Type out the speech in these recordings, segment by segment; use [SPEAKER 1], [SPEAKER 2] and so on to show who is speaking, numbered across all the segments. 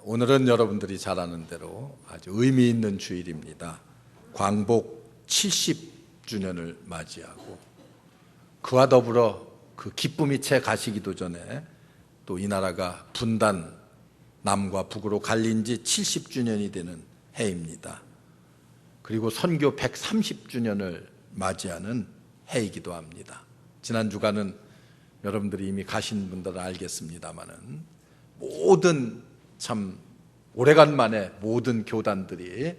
[SPEAKER 1] 오늘은 여러분들이 잘 아는 대로 아주 의미 있는 주일입니다. 광복 70주년을 맞이하고 그와 더불어 그 기쁨이 채 가시기도 전에 또 이 나라가 분단 남과 북으로 갈린 지 70주년이 되는 해입니다. 그리고 선교 130주년을 맞이하는 해이기도 합니다. 지난 주간은 여러분들이 이미 가신 분들은 알겠습니다마는 모든 참 오래간만에 모든 교단들이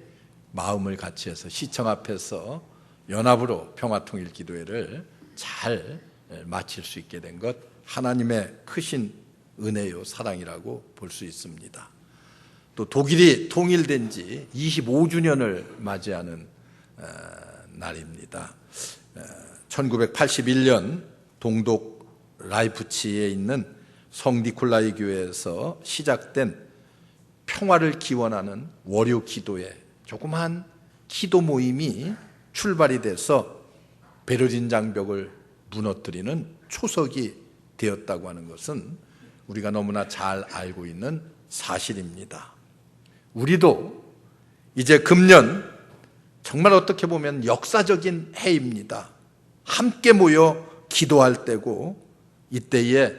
[SPEAKER 1] 마음을 같이 해서 시청 앞에서 연합으로 평화통일기도회를 잘 마칠 수 있게 된 것, 하나님의 크신 은혜요 사랑이라고 볼 수 있습니다. 또 독일이 통일된 지 25주년을 맞이하는 날입니다. 1981년 동독 라이프치히에 있는 성 니콜라이 교회에서 시작된 평화를 기원하는 월요 기도회, 조그마한 기도 모임이 출발이 돼서 베르린 장벽을 무너뜨리는 초석이 되었다고 하는 것은 우리가 너무나 잘 알고 있는 사실입니다. 우리도 이제 금년 정말 어떻게 보면 역사적인 해입니다. 함께 모여 기도할 때고 이때에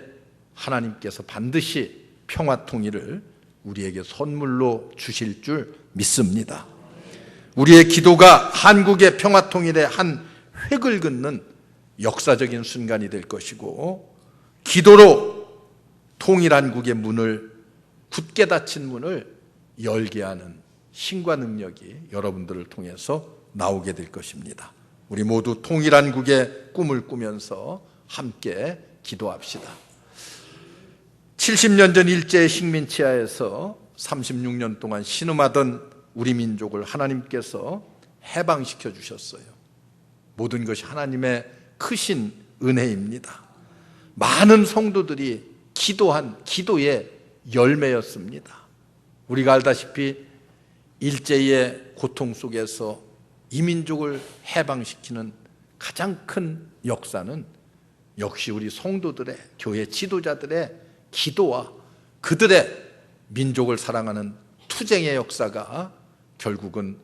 [SPEAKER 1] 하나님께서 반드시 평화 통일을 우리에게 선물로 주실 줄 믿습니다. 우리의 기도가 한국의 평화 통일의 한 획을 긋는 역사적인 순간이 될 것이고, 기도로 통일한국의 문을, 굳게 닫힌 문을 열게 하는 힘과 능력이 여러분들을 통해서 나오게 될 것입니다. 우리 모두 통일한국의 꿈을 꾸면서 함께 기도합시다. 70년 전 일제의 식민치하에서 36년 동안 신음하던 우리 민족을 하나님께서 해방시켜 주셨어요. 모든 것이 하나님의 크신 은혜입니다. 많은 성도들이 기도한 기도의 열매였습니다. 우리가 알다시피 일제의 고통 속에서 이 민족을 해방시키는 가장 큰 역사는 역시 우리 성도들의, 교회 지도자들의 기도와 그들의 민족을 사랑하는 투쟁의 역사가 결국은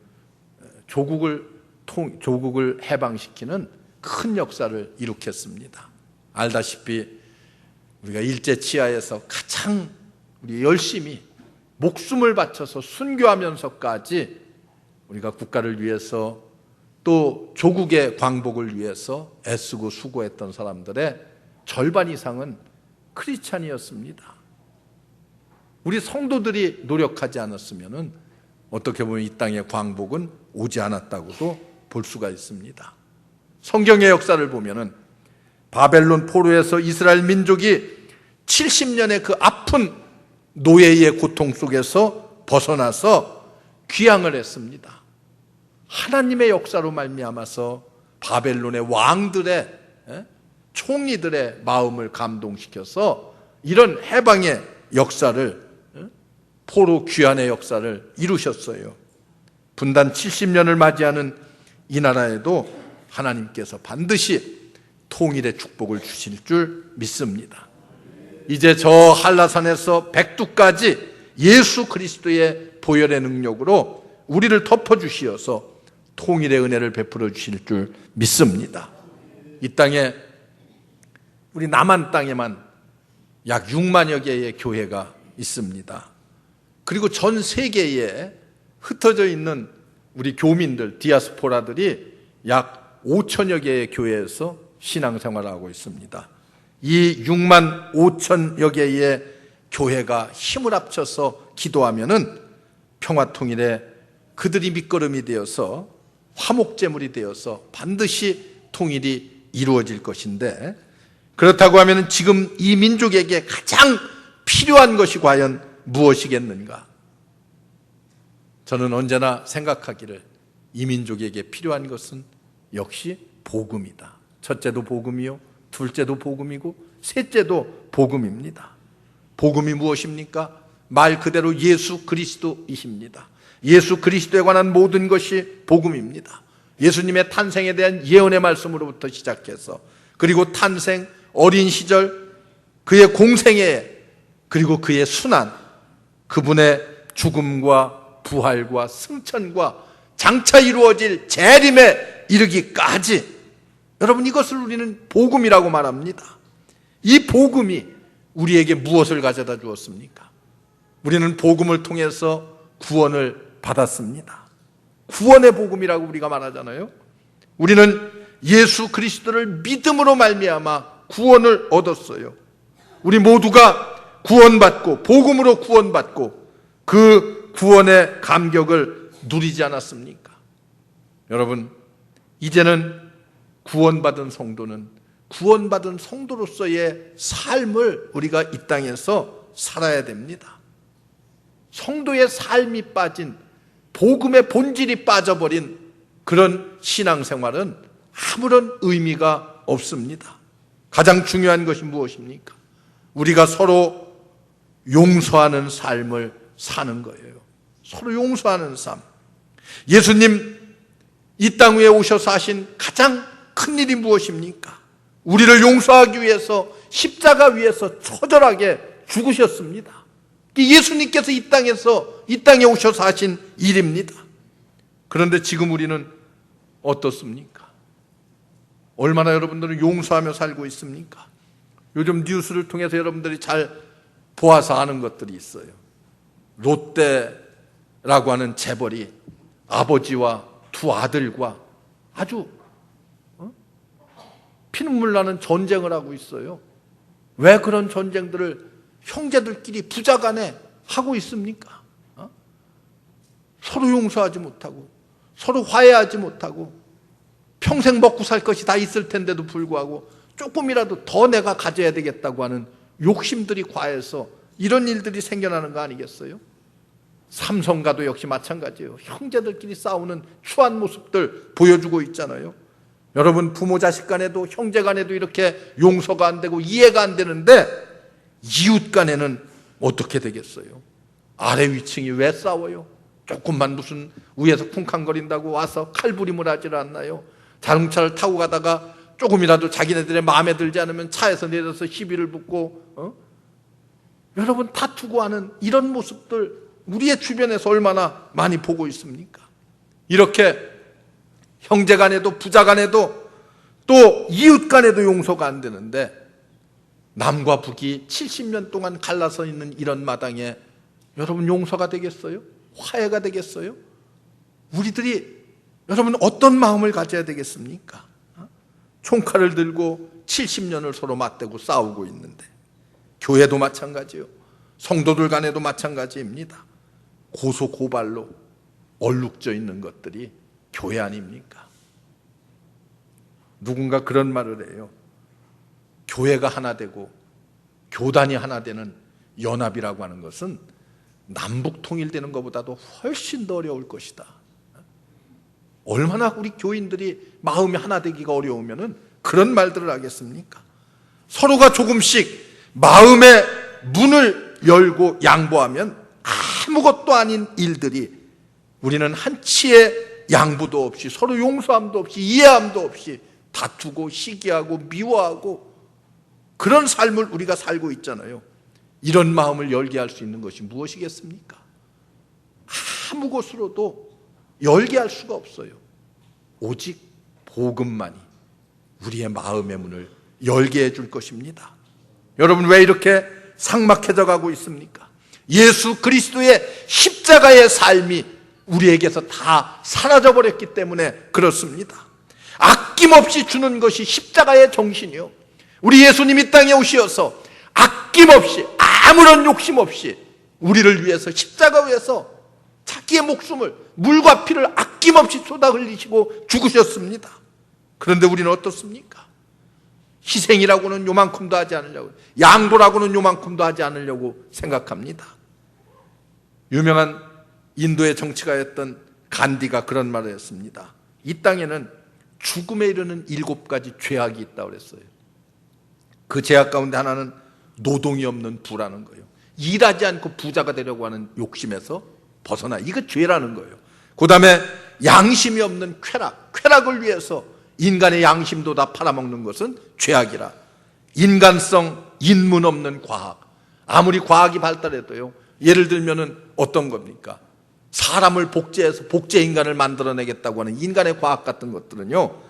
[SPEAKER 1] 조국을 해방시키는 큰 역사를 일으켰습니다. 알다시피 우리가 일제 치하에서 가장 우리 열심히 목숨을 바쳐서 순교하면서까지 우리가 국가를 위해서 또 조국의 광복을 위해서 애쓰고 수고했던 사람들의 절반 이상은 크리스찬이었습니다. 우리 성도들이 노력하지 않았으면 어떻게 보면 이 땅의 광복은 오지 않았다고도 볼 수가 있습니다. 성경의 역사를 보면은 바벨론 포로에서 이스라엘 민족이 70년의 그 아픈 노예의 고통 속에서 벗어나서 귀향을 했습니다. 하나님의 역사로 말미암아서 바벨론의 왕들의, 총리들의 마음을 감동시켜서 이런 해방의 역사를, 포로 귀환의 역사를 이루셨어요. 분단 70년을 맞이하는 이 나라에도 하나님께서 반드시 통일의 축복을 주실 줄 믿습니다. 이제 저 한라산에서 백두까지 예수 그리스도의 보혈의 능력으로 우리를 덮어주시어서 통일의 은혜를 베풀어 주실 줄 믿습니다. 이 땅에, 우리 남한 땅에만 약 6만여 개의 교회가 있습니다. 그리고 전 세계에 흩어져 있는 우리 교민들, 디아스포라들이 약 5천여 개의 교회에서 신앙생활을 하고 있습니다. 이 6만 5천여 개의 교회가 힘을 합쳐서 기도하면은 평화통일에 그들이 밑거름이 되어서 화목제물이 되어서 반드시 통일이 이루어질 것인데, 그렇다고 하면 지금 이 민족에게 가장 필요한 것이 과연 무엇이겠는가? 저는 언제나 생각하기를 이 민족에게 필요한 것은 역시 복음이다. 첫째도 복음이요, 둘째도 복음이고 셋째도 복음입니다. 복음이 무엇입니까? 말 그대로 예수 그리스도이십니다. 예수 그리스도에 관한 모든 것이 복음입니다. 예수님의 탄생에 대한 예언의 말씀으로부터 시작해서, 그리고 탄생, 어린 시절, 그의 공생애, 그리고 그의 순환, 그분의 죽음과 부활과 승천과 장차 이루어질 재림에 이르기까지, 여러분, 이것을 우리는 복음이라고 말합니다. 이 복음이 우리에게 무엇을 가져다 주었습니까? 우리는 복음을 통해서 구원을 받았습니다. 구원의 복음이라고 우리가 말하잖아요. 우리는 예수 그리스도를 믿음으로 말미암아 구원을 얻었어요. 우리 모두가 구원받고 복음으로 구원받고 그 구원의 감격을 누리지 않았습니까? 여러분, 이제는 구원받은 성도로서의 삶을 우리가 이 땅에서 살아야 됩니다. 성도의 삶이 빠진, 복음의 본질이 빠져버린 그런 신앙생활은 아무런 의미가 없습니다. 가장 중요한 것이 무엇입니까? 우리가 서로 용서하는 삶을 사는 거예요. 서로 용서하는 삶. 예수님 이 땅 위에 오셔서 하신 가장 큰 일이 무엇입니까? 우리를 용서하기 위해서 십자가 위에서 처절하게 죽으셨습니다. 예수님께서 이 땅에 오셔서 하신 일입니다. 그런데 지금 우리는 어떻습니까? 얼마나 여러분들은 용서하며 살고 있습니까? 요즘 뉴스를 통해서 여러분들이 잘 보아서 아는 것들이 있어요. 롯데라고 하는 재벌이 아버지와 두 아들과 아주 피눈물 나는 전쟁을 하고 있어요. 왜 그런 전쟁들을 형제들끼리 부자간에 하고 있습니까? 서로 용서하지 못하고 서로 화해하지 못하고 평생 먹고 살 것이 다 있을 텐데도 불구하고 조금이라도 더 내가 가져야 되겠다고 하는 욕심들이 과해서 이런 일들이 생겨나는 거 아니겠어요? 삼성가도 역시 마찬가지예요. 형제들끼리 싸우는 추한 모습들 보여주고 있잖아요. 여러분, 부모 자식 간에도 형제 간에도 이렇게 용서가 안 되고 이해가 안 되는데 이웃 간에는 어떻게 되겠어요? 아래 위층이 왜 싸워요? 조금만 무슨 위에서 쿵쾅거린다고 와서 칼부림을 하질 않나요? 자동차를 타고 가다가 조금이라도 자기네들의 마음에 들지 않으면 차에서 내려서 시비를 붙고 여러분, 다투고 하는 이런 모습들 우리의 주변에서 얼마나 많이 보고 있습니까? 이렇게 형제 간에도 부자 간에도 또 이웃 간에도 용서가 안 되는데 남과 북이 70년 동안 갈라서 있는 이런 마당에 여러분, 용서가 되겠어요? 화해가 되겠어요? 우리들이 여러분 어떤 마음을 가져야 되겠습니까? 총칼을 들고 70년을 서로 맞대고 싸우고 있는데, 교회도 마찬가지요. 성도들 간에도 마찬가지입니다. 고소고발로 얼룩져 있는 것들이 교회 아닙니까? 누군가 그런 말을 해요. 교회가 하나 되고 교단이 하나 되는 연합이라고 하는 것은 남북 통일되는 것보다도 훨씬 더 어려울 것이다. 얼마나 우리 교인들이 마음이 하나 되기가 어려우면 그런 말들을 하겠습니까? 서로가 조금씩 마음의 문을 열고 양보하면 아무것도 아닌 일들이 우리는 한치의 양보도 없이 서로 용서함도 없이 이해함도 없이 다투고 시기하고 미워하고 그런 삶을 우리가 살고 있잖아요. 이런 마음을 열게 할 수 있는 것이 무엇이겠습니까? 아무 것으로도 열게 할 수가 없어요. 오직 복음만이 우리의 마음의 문을 열게 해줄 것입니다. 여러분, 왜 이렇게 삭막해져 가고 있습니까? 예수 그리스도의 십자가의 삶이 우리에게서 다 사라져 버렸기 때문에 그렇습니다. 아낌없이 주는 것이 십자가의 정신이요. 우리 예수님이 이 땅에 오시어서 아낌없이 아무런 욕심 없이 우리를 위해서 십자가 위에서 자기의 목숨을, 물과 피를 아낌없이 쏟아 흘리시고 죽으셨습니다. 그런데 우리는 어떻습니까? 희생이라고는 요만큼도 하지 않으려고, 양보라고는 요만큼도 하지 않으려고 생각합니다. 유명한 인도의 정치가였던 간디가 그런 말을 했습니다. 이 땅에는 죽음에 이르는 7가지 죄악이 있다고 그랬어요. 그 죄악 가운데 하나는 노동이 없는 부라는 거예요. 일하지 않고 부자가 되려고 하는 욕심에서 벗어나, 이거 죄라는 거예요. 그 다음에 양심이 없는 쾌락을 위해서 인간의 양심도 다 팔아먹는 것은 죄악이라. 인간성, 인문 없는 과학, 아무리 과학이 발달해도요, 예를 들면은 어떤 겁니까? 사람을 복제해서 복제 인간을 만들어내겠다고 하는 인간의 과학 같은 것들은요,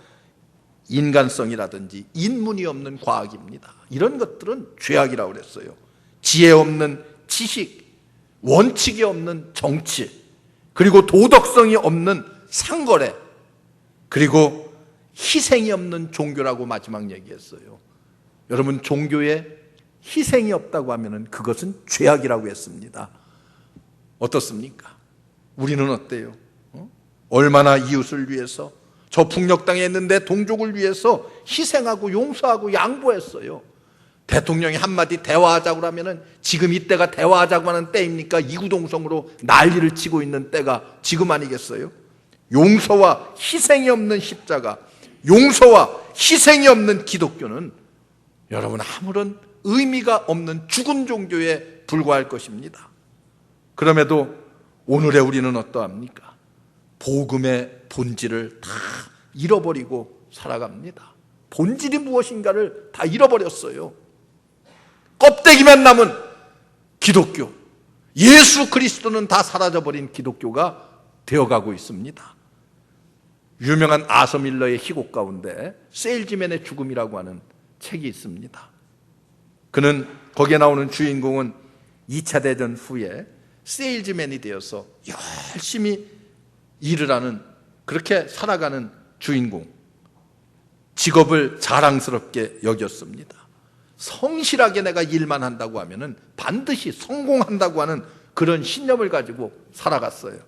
[SPEAKER 1] 인간성이라든지 인문이 없는 과학입니다. 이런 것들은 죄악이라고 그랬어요. 지혜 없는 지식, 원칙이 없는 정치, 그리고 도덕성이 없는 상거래, 그리고 희생이 없는 종교라고 마지막 얘기했어요. 여러분, 종교에 희생이 없다고 하면 그것은 죄악이라고 했습니다. 어떻습니까? 우리는 어때요? 얼마나 이웃을 위해서, 저 북녘 땅에 있는데 동족을 위해서 희생하고 용서하고 양보했어요. 대통령이 한마디 대화하자고 하면은 지금 이때가 대화하자고 하는 때입니까? 이구동성으로 난리를 치고 있는 때가 지금 아니겠어요? 용서와 희생이 없는 십자가, 용서와 희생이 없는 기독교는 여러분 아무런 의미가 없는 죽은 종교에 불과할 것입니다. 그럼에도 오늘의 우리는 어떠합니까? 복음의 본질을 다 잃어버리고 살아갑니다. 본질이 무엇인가를 다 잃어버렸어요. 껍데기만 남은 기독교, 예수 그리스도는 다 사라져버린 기독교가 되어가고 있습니다. 유명한 아서 밀러의 희곡 가운데 세일즈맨의 죽음이라고 하는 책이 있습니다. 그는, 거기에 나오는 주인공은 2차 대전 후에 세일즈맨이 되어서 열심히 일을 하는, 그렇게 살아가는 주인공, 직업을 자랑스럽게 여겼습니다. 성실하게 내가 일만 한다고 하면은 반드시 성공한다고 하는 그런 신념을 가지고 살아갔어요.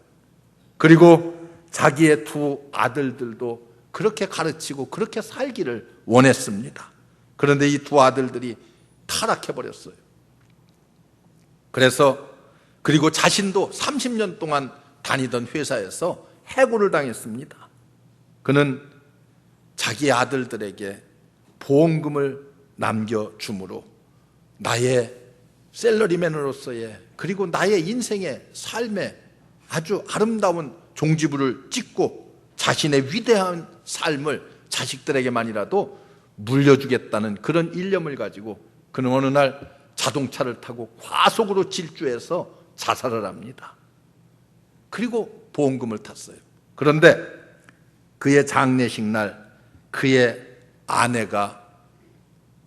[SPEAKER 1] 그리고 자기의 두 아들들도 그렇게 가르치고 그렇게 살기를 원했습니다. 그런데 이 두 아들들이 타락해버렸어요. 그리고 자신도 30년 동안 다니던 회사에서 해고를 당했습니다. 그는 자기 아들들에게 보험금을 남겨주므로 나의 셀러리맨으로서의, 그리고 나의 인생의 삶의 아주 아름다운 종지부를 찍고 자신의 위대한 삶을 자식들에게만이라도 물려주겠다는 그런 일념을 가지고 그는 어느 날 자동차를 타고 과속으로 질주해서 자살을 합니다. 그리고 보험금을 탔어요. 그런데 그의 장례식 날 그의 아내가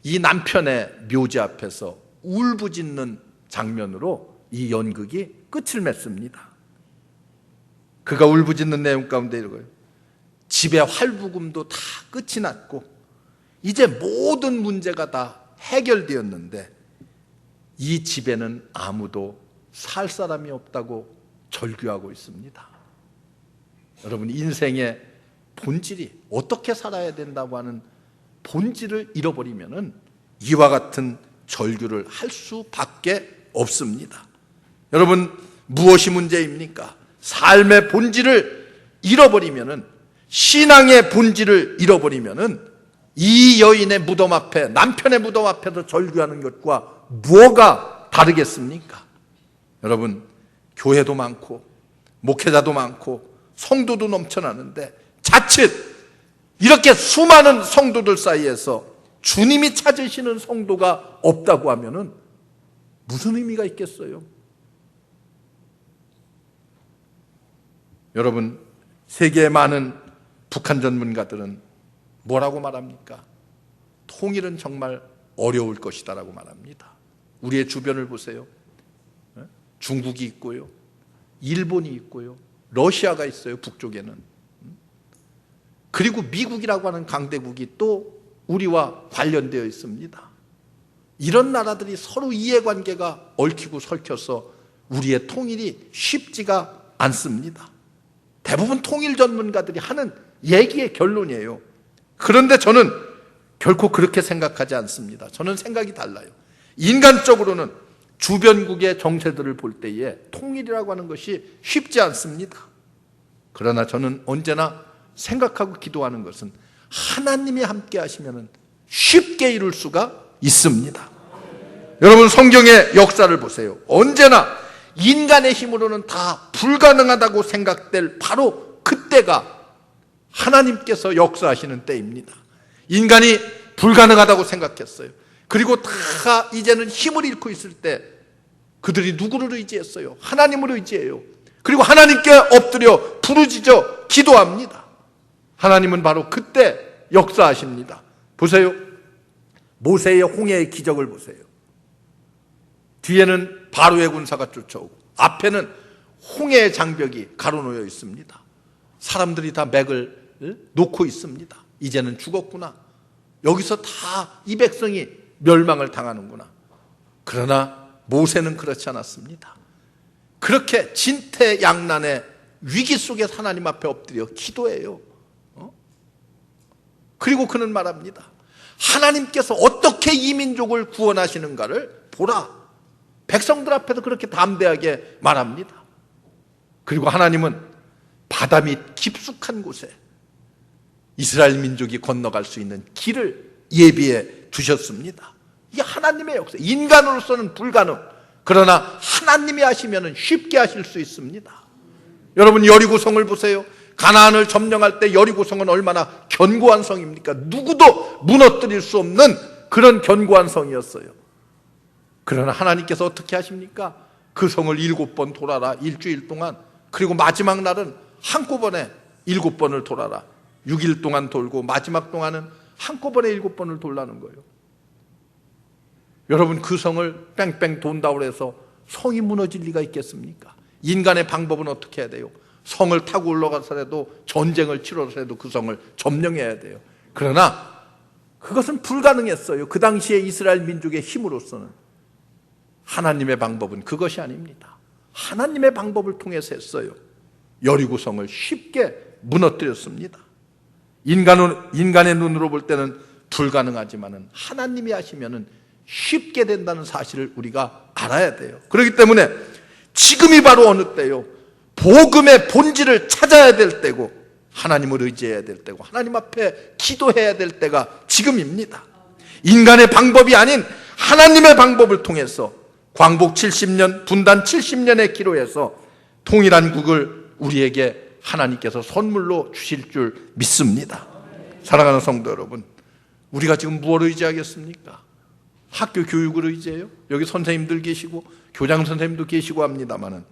[SPEAKER 1] 이 남편의 묘지 앞에서 울부짖는 장면으로 이 연극이 끝을 맺습니다. 그가 울부짖는 내용 가운데 이거예요. 집의 할부금도 다 끝이 났고 이제 모든 문제가 다 해결되었는데 이 집에는 아무도 살 사람이 없다고 절규하고 있습니다. 여러분, 인생의 본질이 어떻게 살아야 된다고 하는 본질을 잃어버리면은 이와 같은 절규를 할 수밖에 없습니다. 여러분, 무엇이 문제입니까? 삶의 본질을 잃어버리면은, 신앙의 본질을 잃어버리면은 이 여인의 무덤 앞에, 남편의 무덤 앞에서 절규하는 것과 뭐가 다르겠습니까? 여러분, 교회도 많고 목회자도 많고 성도도 넘쳐나는데 자칫 이렇게 수많은 성도들 사이에서 주님이 찾으시는 성도가 없다고 하면은 무슨 의미가 있겠어요? 여러분, 세계의 많은 북한 전문가들은 뭐라고 말합니까? 통일은 정말 어려울 것이다라고 말합니다. 우리의 주변을 보세요. 중국이 있고요, 일본이 있고요, 러시아가 있어요, 북쪽에는. 그리고 미국이라고 하는 강대국이 또 우리와 관련되어 있습니다. 이런 나라들이 서로 이해관계가 얽히고 설켜서 우리의 통일이 쉽지가 않습니다. 대부분 통일 전문가들이 하는 얘기의 결론이에요. 그런데 저는 결코 그렇게 생각하지 않습니다. 저는 생각이 달라요. 인간적으로는 주변국의 정세들을 볼 때에 통일이라고 하는 것이 쉽지 않습니다. 그러나 저는 언제나 생각하고 기도하는 것은 하나님이 함께 하시면 쉽게 이룰 수가 있습니다. 여러분, 성경의 역사를 보세요. 언제나 인간의 힘으로는 다 불가능하다고 생각될 바로 그때가 하나님께서 역사하시는 때입니다. 인간이 불가능하다고 생각했어요. 그리고 다 이제는 힘을 잃고 있을 때 그들이 누구를 의지했어요? 하나님을 의지해요. 그리고 하나님께 엎드려 부르짖어 기도합니다. 하나님은 바로 그때 역사하십니다. 보세요. 모세의 홍해의 기적을 보세요. 뒤에는 바로의 군사가 쫓아오고 앞에는 홍해의 장벽이 가로놓여 있습니다. 사람들이 다 맥을 놓고 있습니다. 이제는 죽었구나. 여기서 다 이 백성이 멸망을 당하는구나. 그러나 모세는 그렇지 않았습니다. 그렇게 진퇴양난의 위기 속에 하나님 앞에 엎드려 기도해요. 그리고 그는 말합니다. 하나님께서 어떻게 이 민족을 구원하시는가를 보라. 백성들 앞에서 그렇게 담대하게 말합니다. 그리고 하나님은 바다 밑 깊숙한 곳에 이스라엘 민족이 건너갈 수 있는 길을 예비해 두셨습니다. 이게 하나님의 역사. 인간으로서는 불가능. 그러나 하나님이 하시면 쉽게 하실 수 있습니다. 여러분, 여리고성을 보세요. 가나안을 점령할 때 여리고성은 얼마나 견고한 성입니까? 누구도 무너뜨릴 수 없는 그런 견고한 성이었어요. 그러나 하나님께서 어떻게 하십니까? 그 성을 7번 돌아라. 일주일 동안. 그리고 마지막 날은 한꺼번에 7번을 돌아라. 6일 동안 돌고 마지막 동안은 한꺼번에 7번을 돌라는 거예요. 여러분, 그 성을 뺑뺑 돈다고 해서 성이 무너질 리가 있겠습니까? 인간의 방법은 어떻게 해야 돼요? 성을 타고 올라가서라도 전쟁을 치러서라도 그 성을 점령해야 돼요. 그러나 그것은 불가능했어요. 그 당시에 이스라엘 민족의 힘으로서는. 하나님의 방법은 그것이 아닙니다. 하나님의 방법을 통해서 했어요. 여리고성을 쉽게 무너뜨렸습니다. 인간의 눈으로 볼 때는 불가능하지만 하나님이 하시면 쉽게 된다는 사실을 우리가 알아야 돼요. 그렇기 때문에 지금이 바로 어느 때요? 복음의 본질을 찾아야 될 때고 하나님을 의지해야 될 때고 하나님 앞에 기도해야 될 때가 지금입니다. 인간의 방법이 아닌 하나님의 방법을 통해서 광복 70년, 분단 70년의 기로에서 통일한 국을 우리에게 하나님께서 선물로 주실 줄 믿습니다. 사랑하는 성도 여러분, 우리가 지금 무엇을 의지하겠습니까? 학교 교육을 의지해요? 여기 선생님들 계시고 교장 선생님도 계시고 합니다만은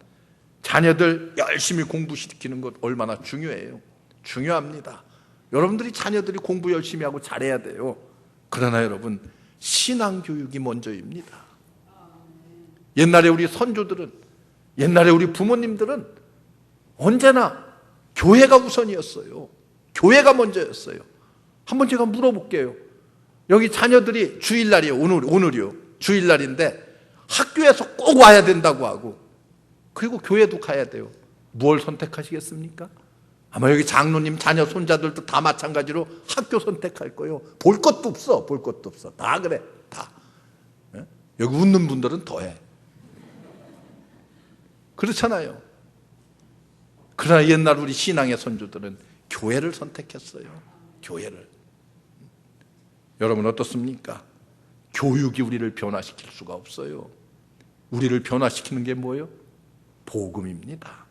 [SPEAKER 1] 자녀들 열심히 공부시키는 것 얼마나 중요해요. 중요합니다. 여러분들이 자녀들이 공부 열심히 하고 잘해야 돼요. 그러나 여러분, 신앙교육이 먼저입니다. 옛날에 우리 선조들은, 옛날에 우리 부모님들은 언제나 교회가 우선이었어요. 교회가 먼저였어요. 한번 제가 물어볼게요. 여기 자녀들이 주일날이요. 오늘이요. 주일날인데 학교에서 꼭 와야 된다고 하고 그리고 교회도 가야 돼요. 무엇을 선택하시겠습니까? 아마 여기 장로님 자녀 손자들도 다 마찬가지로 학교 선택할 거예요. 볼 것도 없어. 볼 것도 없어. 다 그래. 다. 여기 웃는 분들은 더해. 그렇잖아요. 그러나 옛날 우리 신앙의 선조들은 교회를 선택했어요. 교회를. 여러분 어떻습니까? 교육이 우리를 변화시킬 수가 없어요. 우리를 변화시키는 게 뭐예요? 복음입니다.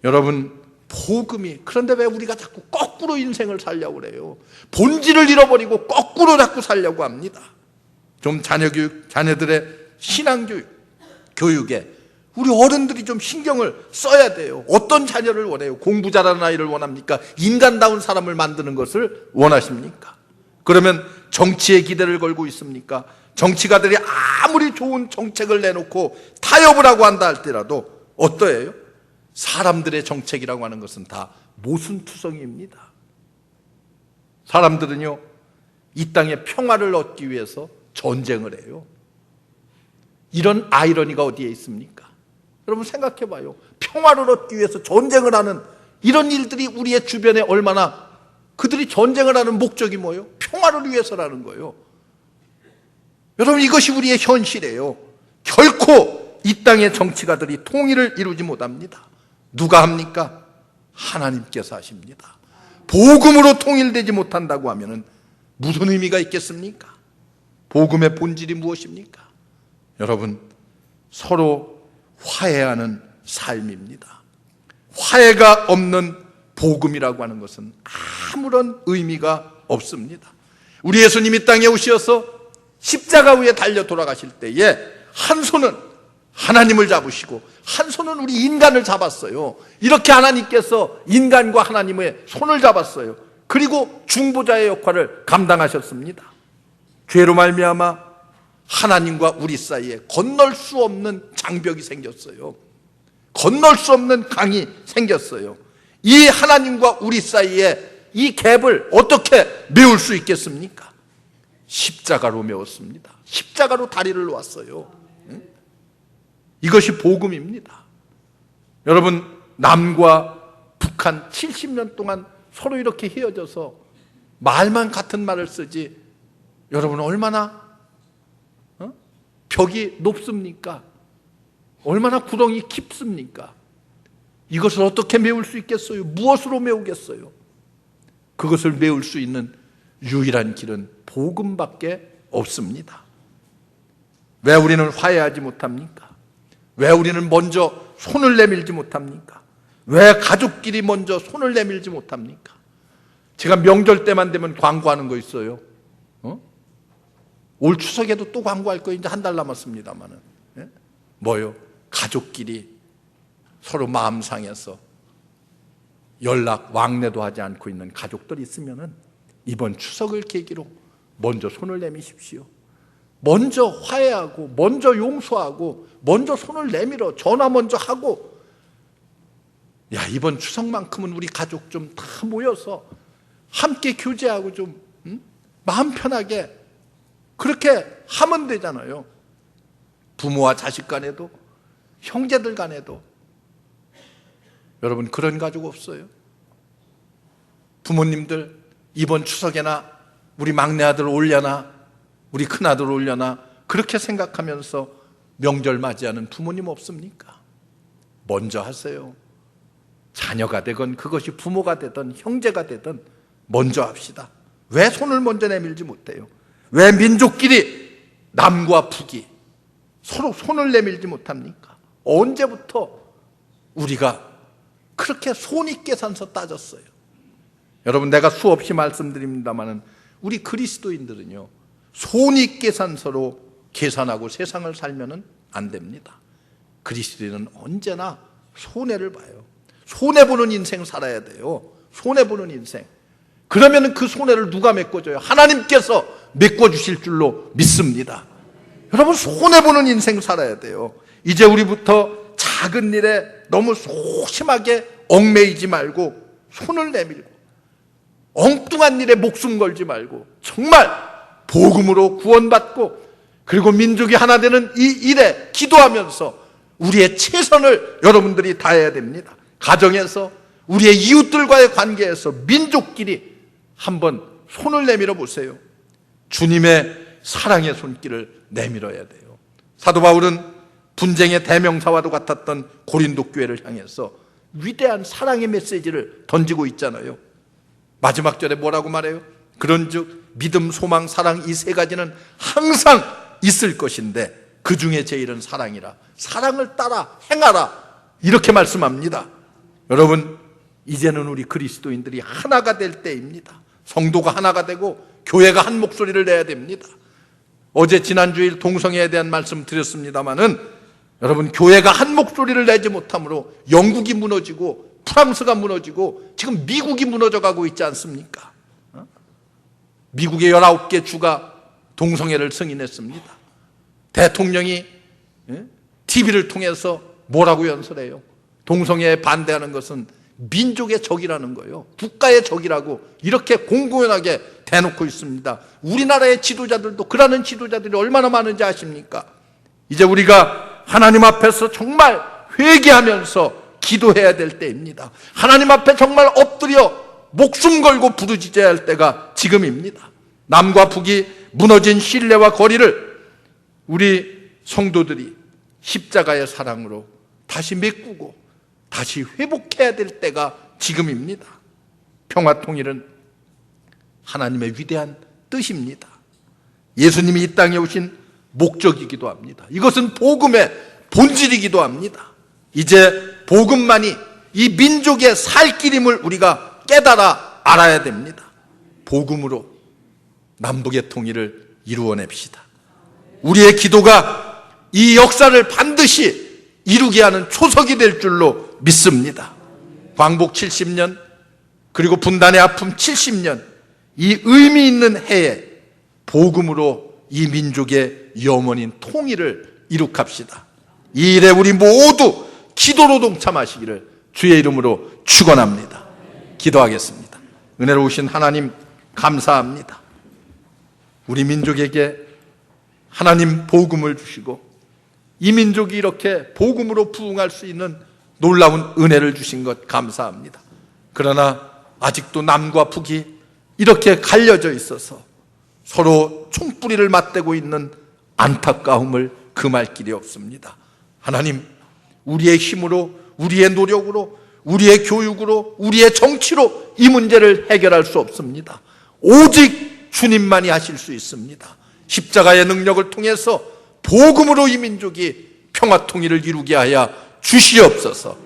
[SPEAKER 1] 여러분, 복음이, 그런데 왜 우리가 자꾸 거꾸로 인생을 살려고 그래요? 본질을 잃어버리고 거꾸로 자꾸 살려고 합니다. 좀 자녀들의 신앙교육, 교육에 우리 어른들이 좀 신경을 써야 돼요. 어떤 자녀를 원해요? 공부 잘하는 아이를 원합니까? 인간다운 사람을 만드는 것을 원하십니까? 그러면 정치에 기대를 걸고 있습니까? 정치가들이 아무리 좋은 정책을 내놓고 타협을 하고 한다 할지라도 어떠해요? 사람들의 정책이라고 하는 것은 다 모순투성이입니다. 사람들은요, 이 땅에 평화를 얻기 위해서 전쟁을 해요. 이런 아이러니가 어디에 있습니까? 여러분 생각해 봐요. 평화를 얻기 위해서 전쟁을 하는 이런 일들이 우리의 주변에 얼마나, 그들이 전쟁을 하는 목적이 뭐예요? 평화를 위해서라는 거예요. 여러분, 이것이 우리의 현실이에요. 결코 이 땅의 정치가들이 통일을 이루지 못합니다. 누가 합니까? 하나님께서 하십니다. 복음으로 통일되지 못한다고 하면 무슨 의미가 있겠습니까? 복음의 본질이 무엇입니까? 여러분, 서로 화해하는 삶입니다. 화해가 없는 복음이라고 하는 것은 아무런 의미가 없습니다. 우리 예수님이 땅에 오셔서 십자가 위에 달려 돌아가실 때에 한 손은 하나님을 잡으시고 한 손은 우리 인간을 잡았어요. 이렇게 하나님께서 인간과 하나님의 손을 잡았어요. 그리고 중보자의 역할을 감당하셨습니다. 죄로 말미암아 하나님과 우리 사이에 건널 수 없는 장벽이 생겼어요. 건널 수 없는 강이 생겼어요. 이 하나님과 우리 사이에 이 갭을 어떻게 메울 수 있겠습니까? 십자가로 메웠습니다. 십자가로 다리를 놓았어요. 이것이 복음입니다. 여러분, 남과 북한 70년 동안 서로 이렇게 헤어져서 말만 같은 말을 쓰지, 여러분 얼마나 벽이 높습니까? 얼마나 구덩이 깊습니까? 이것을 어떻게 메울 수 있겠어요? 무엇으로 메우겠어요? 그것을 메울 수 있는 유일한 길은 복음밖에 없습니다. 왜 우리는 화해하지 못합니까? 왜 우리는 먼저 손을 내밀지 못합니까? 왜 가족끼리 먼저 손을 내밀지 못합니까? 제가 명절 때만 되면 광고하는 거 있어요. 올 추석에도 또 광고할 거 이제 한 달 남았습니다만은. 뭐요? 가족끼리 서로 마음 상해서 연락 왕래도 하지 않고 있는 가족들이 있으면은 이번 추석을 계기로 먼저 손을 내미십시오. 먼저 화해하고, 먼저 용서하고, 먼저 손을 내밀어 전화 먼저 하고, 야, 이번 추석만큼은 우리 가족 좀 다 모여서 함께 교제하고 좀 마음 편하게 그렇게 하면 되잖아요. 부모와 자식 간에도, 형제들 간에도. 여러분, 그런 가족 없어요? 부모님들 이번 추석에나 우리 막내 아들 올려나, 우리 큰아들 올려나, 그렇게 생각하면서 명절 맞이하는 부모님 없습니까? 먼저 하세요. 자녀가 되건 그것이 부모가 되든 형제가 되든 먼저 합시다. 왜 손을 먼저 내밀지 못해요? 왜 민족끼리 남과 북이 서로 손을 내밀지 못합니까? 언제부터 우리가 그렇게 손익계산서 따졌어요? 여러분, 내가 수없이 말씀드립니다마는 우리 그리스도인들은요, 손익계산서로 계산하고 세상을 살면은 안 됩니다. 그리스도인은 언제나 손해를 봐요. 손해보는 인생 살아야 돼요. 손해보는 인생. 그러면 그 손해를 누가 메꿔줘요? 하나님께서 메꿔주실 줄로 믿습니다. 여러분, 손해보는 인생 살아야 돼요. 이제 우리부터 작은 일에 너무 소심하게 얽매이지 말고 손을 내밀고 엉뚱한 일에 목숨 걸지 말고 정말 복음으로 구원받고 그리고 민족이 하나 되는 이 일에 기도하면서 우리의 최선을 여러분들이 다해야 됩니다. 가정에서, 우리의 이웃들과의 관계에서, 민족끼리 한번 손을 내밀어 보세요. 주님의 사랑의 손길을 내밀어야 돼요. 사도 바울은 분쟁의 대명사와도 같았던 고린도 교회를 향해서 위대한 사랑의 메시지를 던지고 있잖아요. 마지막 절에 뭐라고 말해요? 그런즉 믿음, 소망, 사랑, 이 세 가지는 항상 있을 것인데 그 중에 제일은 사랑이라. 사랑을 따라 행하라. 이렇게 말씀합니다. 여러분, 이제는 우리 그리스도인들이 하나가 될 때입니다. 성도가 하나가 되고 교회가 한 목소리를 내야 됩니다. 어제 지난주일 동성애에 대한 말씀 드렸습니다마는 여러분, 교회가 한 목소리를 내지 못함으로 영국이 무너지고 프랑스가 무너지고 지금 미국이 무너져가고 있지 않습니까? 미국의 19개 주가 동성애를 승인했습니다. 대통령이 TV를 통해서 뭐라고 연설해요? 동성애에 반대하는 것은 민족의 적이라는 거예요. 국가의 적이라고 이렇게 공공연하게 대놓고 있습니다. 우리나라의 지도자들도, 그러는 지도자들이 얼마나 많은지 아십니까? 이제 우리가 하나님 앞에서 정말 회개하면서 기도해야 될 때입니다. 하나님 앞에 정말 엎드려 목숨 걸고 부르짖어야 할 때가 지금입니다. 남과 북이 무너진 신뢰와 거리를 우리 성도들이 십자가의 사랑으로 다시 메꾸고 다시 회복해야 될 때가 지금입니다. 평화 통일은 하나님의 위대한 뜻입니다. 예수님이 이 땅에 오신 목적이기도 합니다. 이것은 복음의 본질이기도 합니다. 이제 복음만이 이 민족의 살 길임을 우리가 깨달아 알아야 됩니다. 복음으로 남북의 통일을 이루어냅시다. 우리의 기도가 이 역사를 반드시 이루게 하는 초석이 될 줄로 믿습니다. 광복 70년 그리고 분단의 아픔 70년, 이 의미 있는 해에 복음으로 이 민족의 영원인 통일을 이룩합시다. 이 일에 우리 모두 기도로 동참하시기를 주의 이름으로 축원합니다. 기도하겠습니다. 은혜로우신 하나님 감사합니다. 우리 민족에게 하나님 복음을 주시고 이 민족이 이렇게 복음으로 부흥할 수 있는 놀라운 은혜를 주신 것 감사합니다. 그러나 아직도 남과 북이 이렇게 갈려져 있어서 서로 총뿌리를 맞대고 있는 안타까움을 금할 길이 없습니다. 하나님, 우리의 힘으로, 우리의 노력으로, 우리의 교육으로, 우리의 정치로 이 문제를 해결할 수 없습니다. 오직 주님만이 하실 수 있습니다. 십자가의 능력을 통해서 복음으로 이 민족이 평화 통일을 이루게 하여 주시옵소서.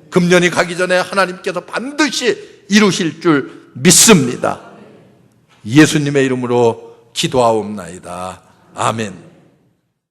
[SPEAKER 1] 금년이 가기 전에 하나님께서 반드시 이루실 줄 믿습니다. 예수님의 이름으로 기도하옵나이다. 아멘.